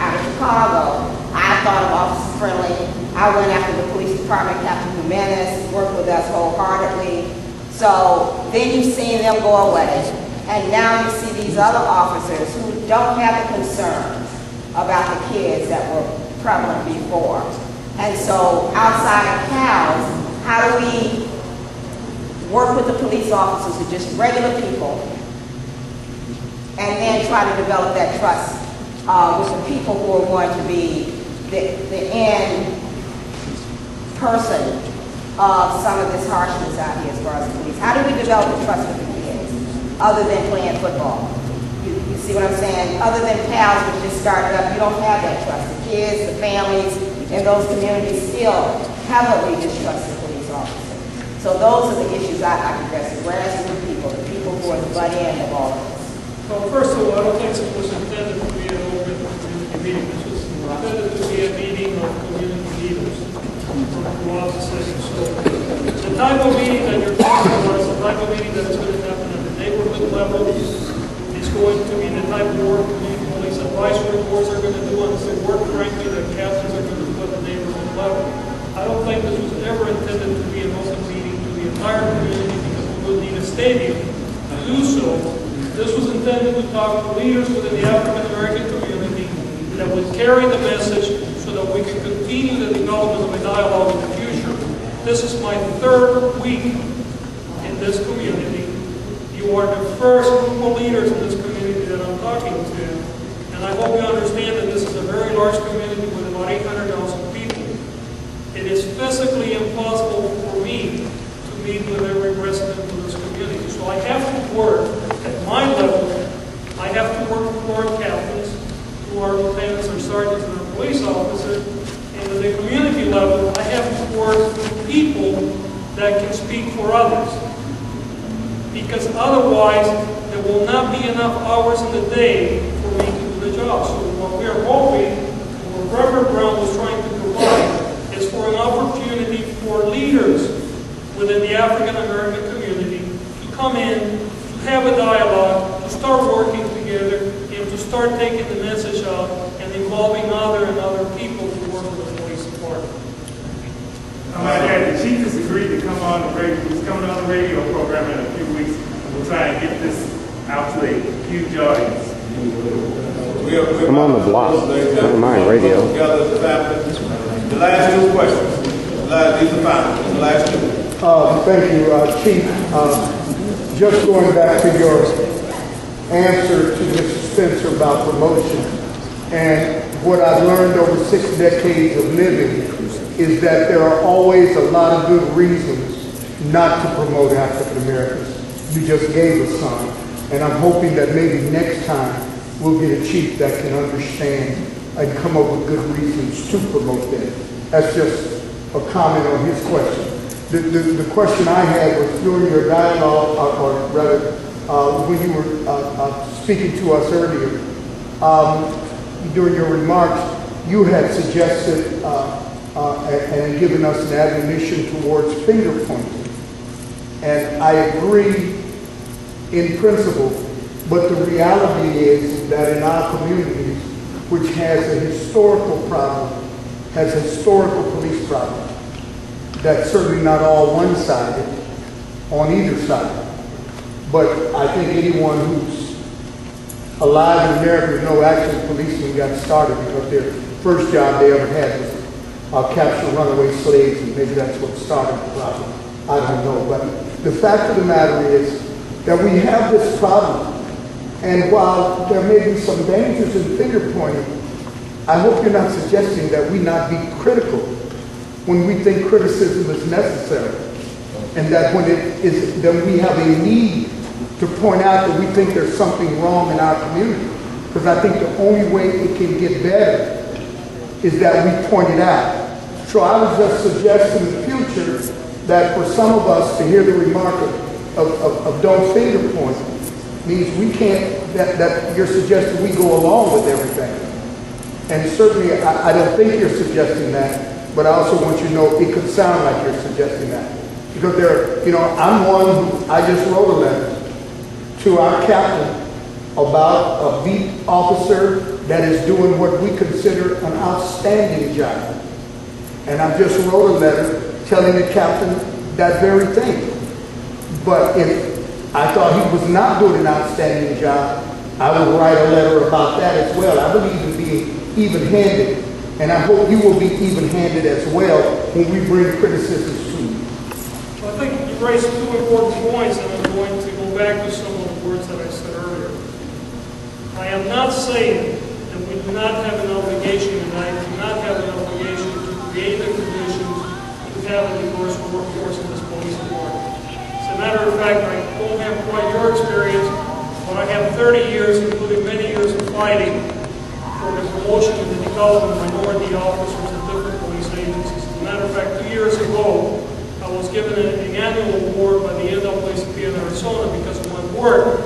of Chicago, I thought of officer friendly. I went after the police department, Captain Jimenez, worked with us wholeheartedly. So then you've seen them go away. And now you see these other officers who don't have the concerns about the kids that were prevalent before. And so outside of CALS, how do we work with the police officers who are just regular people and then try to develop that trust with the people who are going to be the end person of some of this harshness out here as far as the police? How do we develop the trust with the kids other than playing football? You see what I'm saying? Other than CALS, which just started up, you don't have that trust. The kids, the families in those communities still heavily distrust the police officers. So those are the issues I address, the grassroots people, the people who are the butt end of all of this. Well, first of all, I don't think it was intended to be an open community meeting. This was intended to be a meeting of community leaders throughout the city. So the type of meeting that you're talking about is the type of meeting that is going to happen at the neighborhood level. It's going to be the type of work community police advisory boards are going to do, and it's the work, frankly, that captains are going to do at the neighborhood level. I don't think this was ever intended to be an open meeting to the entire community because we will need a stadium to do so. This was intended to talk to leaders within the African American community that would carry the message so that we can continue the development of a dialogue in the future. This is my third week in this community. You are the first group of leaders in this community that I'm talking to, and I hope you understand that this is a very large community with about 800,000 people. It is physically impossible for me to meet with every resident of this community. So I have to work at my level. I have to work with our captains, who are lieutenants or sergeants and our police officers. And at the community level, I have to work with people that can speak for others. Because otherwise, there will not be enough hours in the day for me to do the job. So what we are hoping, what Reverend Brown was trying to provide, is for an opportunity for leaders within the African American community to come in, to have a dialogue, to start working together, and to start taking the message out and involving other people to work with the police department. I might add, the chief has agreed to come on the radio. He's coming on the radio program in a few weeks. We'll try and get this out to a huge audience. I'm on the block. I don't mind radio. The last two questions. These are final. The last two. Thank you, Chief. Just going back to your answer to Mr. Spencer about promotion, and what I've learned over 6 decades of living is that there are always a lot of good reasons not to promote African Americans. you just gave us some. And I'm hoping that maybe next time we'll get a chief that can understand and come up with good reasons to promote them. That's just a comment on his question. The question I had was during your dialogue, or rather, when you were speaking to us earlier, during your remarks, you had suggested and given us an admonition towards finger pointing. And I agree in principle, but the reality is that in our communities, which has a historical problem, has a historical police problem, that's certainly not all one-sided on either side. But I think anyone who's alive in America knows actually policing got started because their first job they ever had was capture runaway slaves, and maybe that's what started the problem. I don't know. But the fact of the matter is that we have this problem. And while there may be some dangers in finger pointing, I hope you're not suggesting that we not be critical when we think criticism is necessary. And that when it is, then we have a need to point out that we think there's something wrong in our community. Because I think the only way it can get better is that we point it out. So I was just suggesting in the future that for some of us to hear the remark of don't finger point means we can't, that you're suggesting we go along with everything. And certainly I don't think you're suggesting that, but I also want you to know it could sound like you're suggesting that. Because I'm one who, I just wrote a letter to our captain about a beat officer that is doing what we consider an outstanding job. And I just wrote a letter telling the captain that very thing. But if I thought he was not doing an outstanding job, I would write a letter about that as well. I believe in being even-handed, and I hope you will be even-handed as well when we bring criticisms to you. Well, I think you raised two important points, and I'm going to go back to some of the words that I said earlier. I am not saying that we do not have an obligation, and I do not have an obligation to create the conditions to have a diverse workforce in this police department. As a matter of fact, I don't have quite your experience, but I have 30 years, including many years of fighting for the promotion and the development of minority officers in different police agencies. As a matter of fact, 2 years ago, I was given an annual award by the NAACP in Arizona because of my work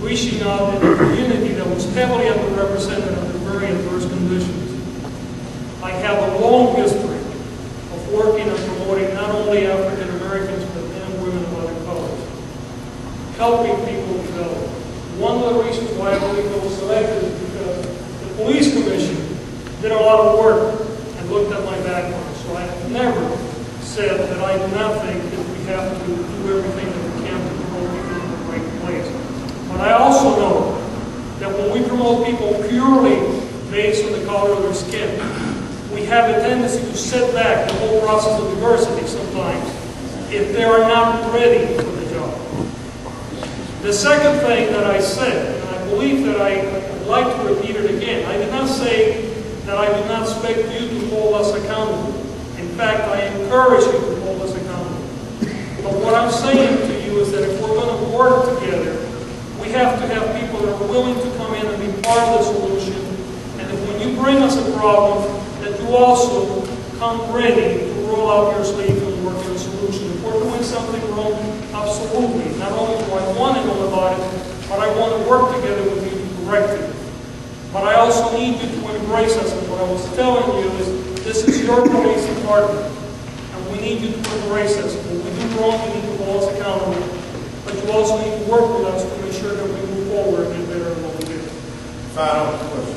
reaching out in a community that was heavily underrepresented under very adverse conditions. I have a long history of working and promoting not only African Americans, but men and women of other colors, helping people develop. One of the reasons why I believe I was selected is because the police commission did a lot of work and looked at my background. So I have never said that I do not think that we have to do everything that we can to promote people in the right place. But I also know that when we promote people purely based on the color of their skin, we have a tendency to set back the whole process of diversity sometimes if they are not ready for the job. The second thing that I said, and I believe that I'd like to repeat it again, I did not say that I do not expect you to hold us accountable. In fact, I encourage you to hold us accountable. But what I'm saying to you is that if we're going to work together, we have to have people that are willing to come in and be part of the solution. And that when you bring us a problem, that you also come ready to roll out your sleeves and work on a solution. If we're doing something wrong, absolutely. Not only do I want to know about it, but I want to work together with you to correct it. But I also need you to embrace us. And what I was telling you is, this is your police department, and we need you to embrace us. When we do wrong, you need to hold us accountable. But you also need to work with us to make sure that we move forward and get better than what we did. Final question.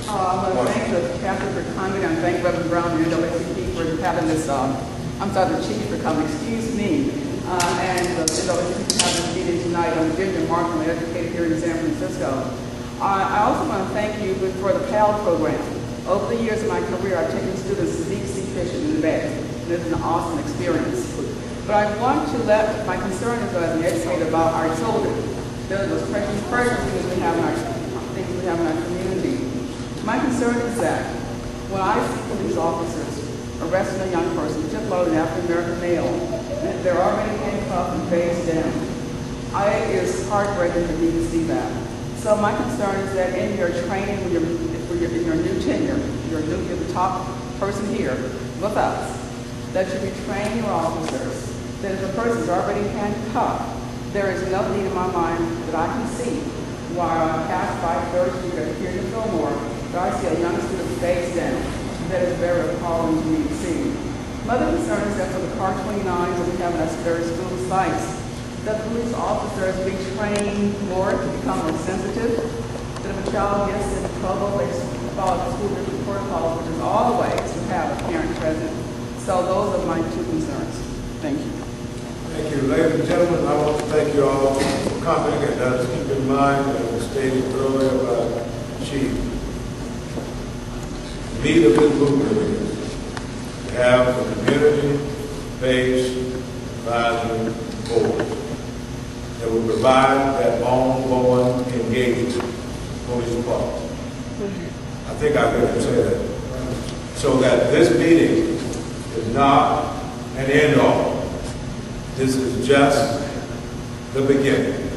I want to thank the captain for coming and thank Reverend Brown and NAACP for having this, I'm sorry, the chief for coming, excuse me, and the NAACP for having this meeting tonight. I'm Ginger Markham, an educator here in San Francisco. I also want to thank you for the PAL program. Over the years of my career, I've taken students to deep sea fishing in the bay. And it's an awesome experience. But I want to let, my concern is as an educator about our children. Those precious things we have in our community. My concern is that when I see police officers arresting a young person, particularly an African American male, they're already handcuffed and face down. It is heartbreaking for me to see that. So my concern is that in your training, in your new tenure, you're the top person here with us, that you be training your officers, that if a person's already handcuffed, there is no need in my mind that I can see while I pass by 3rd Street here in Fillmore, that I see a young student face down. That is very appalling to me to see. My other concern is that for the Car 29 that we have at various school sites, that police officers be trained more to become more sensitive, that if a child gets into trouble, they follow the school district protocols, which is always to have a parent present. So those are my 2 concerns. Thank you. Thank you. Ladies and gentlemen, I want to thank you all for coming, and let us keep in mind, as was stated earlier by Chief, the meat of this movement is to have a community-based advisory board that will provide that ongoing engagement with police department. I think I heard him say that. So that this meeting is not an end-all. This is just the beginning.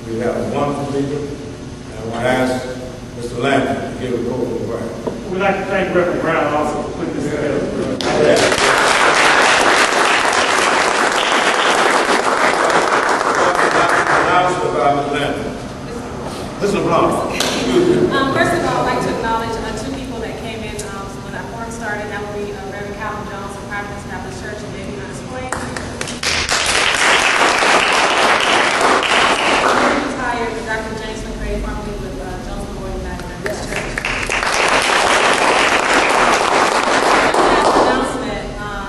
We have a wonderful meeting, and I want to ask Mr. Landry to give a closing prayer. We'd like to thank Reverend Brown also for putting this together. Announcement about Mr. Landry. Mr. Blanc, excuse me. First of all, I'd like to acknowledge 2 people that came in when I first started. That would be Reverend Calvin Jones of Providence Baptist Church in Baby Hunter's Point. Retired Dr. James McRae, formerly with Jones Memorial Baptist Church. Last announcement,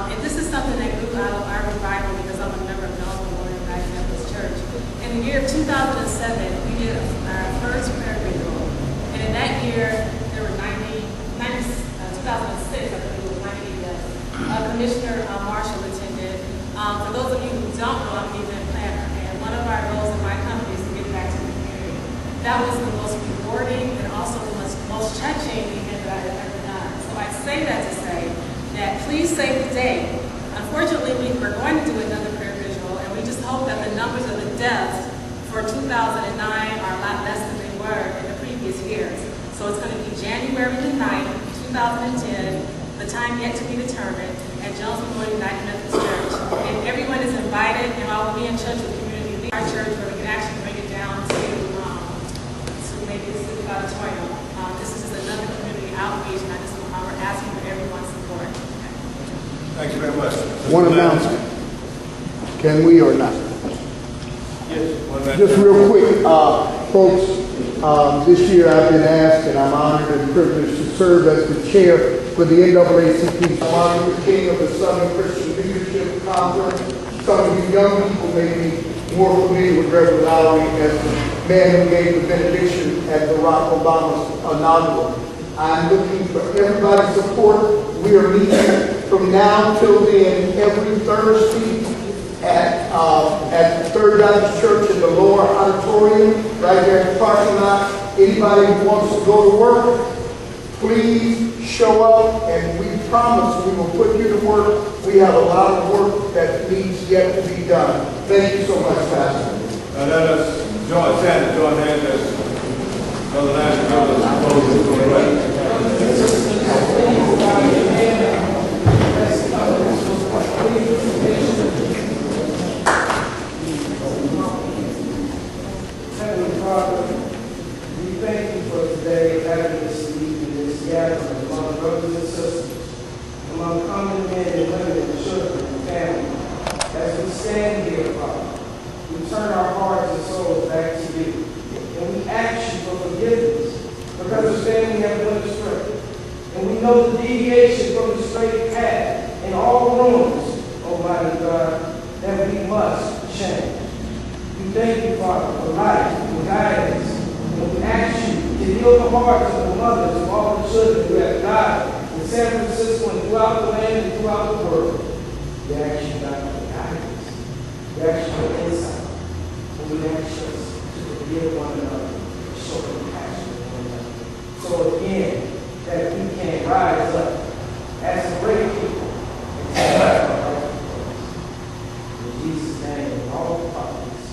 and this is something that grew out of our revival because I'm a member of Jones Memorial Baptist Church. In the year of 2007, we did our first prayer ritual, and in that year, there were 2006, I believe it was 90 yes. Commissioner Marshall attended. For those of you who don't know, I'm an event planner, and one of our goals in my company is to get back to the community. That was the most rewarding and also the most touching event that I have ever done. So I say that to say that please save the date. Unfortunately, we're going to do another prayer ritual, and we just hope that the numbers of the deaths for 2009 are a lot less than they were in the previous years. So it's going to be January the 9th, 2010, the time yet to be determined, at Jones Memorial United Methodist Church. And everyone is invited, and I will be in touch with community leaders, our church, where we can actually bring it down to maybe the Civic Auditorium. This is another community outreach, and we're asking for everyone's support. Thank you very much. One announcement. Can we or not? Yes. Just real quick, folks, this year I've been asked, and I'm honored and privileged to serve as the chair for the NAACP, Martin Luther King of the Southern Christian Leadership Conference. Some of you young people may be more familiar with Reverend Lowry as the man who gave the benediction at Barack Obama's inaugural. I'm looking for everybody's support. We are meeting from now till then every Thursday at the Third Baptist Church in the lower auditorium, right there in the parking lot. Anybody who wants to go to work, please show up, and we promise we will put you to work. We have a lot of work that needs yet to be done. Thank you so much, Pastor. Let us join hands as Brother Landry goes to close the prayer. Heavenly Father, we thank you for today, having this evening, this gathering among brothers and sisters, among common men and women and children and families. As we stand here, Father, we turn our hearts and souls back to you. And we ask you for forgiveness because of sin we have went astray. And we know the deviation from the straight path and all ruins, Almighty God, that we must change. We thank you, Father, for life and guidance. And we ask you to heal the hearts of the mothers of all the children who have died in San Francisco and throughout the land and throughout the world. We ask you, God, for guidance. We ask you for insight. And we ask you to forgive one another, show compassion to one another. So again, that we can rise up as a great people and stand up for our people. In Jesus' name, all the prophets.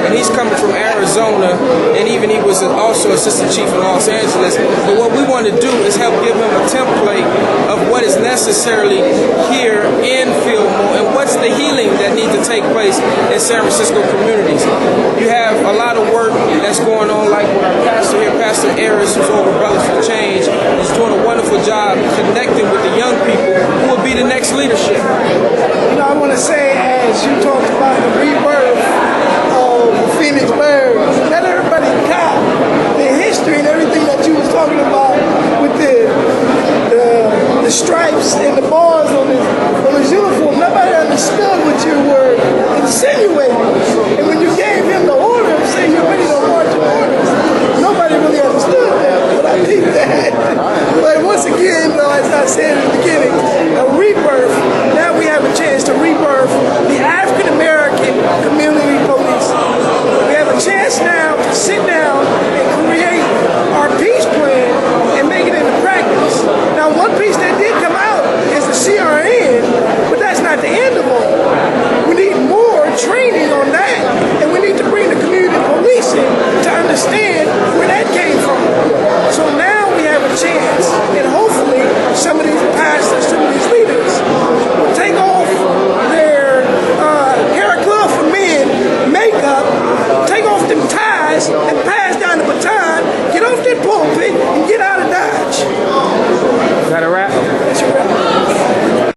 and he's coming from Arizona, and even he was also assistant chief in Los Angeles. But what we want to do is help give him a template of what is necessarily here in Fillmore and what's the healing that needs to take place in San Francisco communities.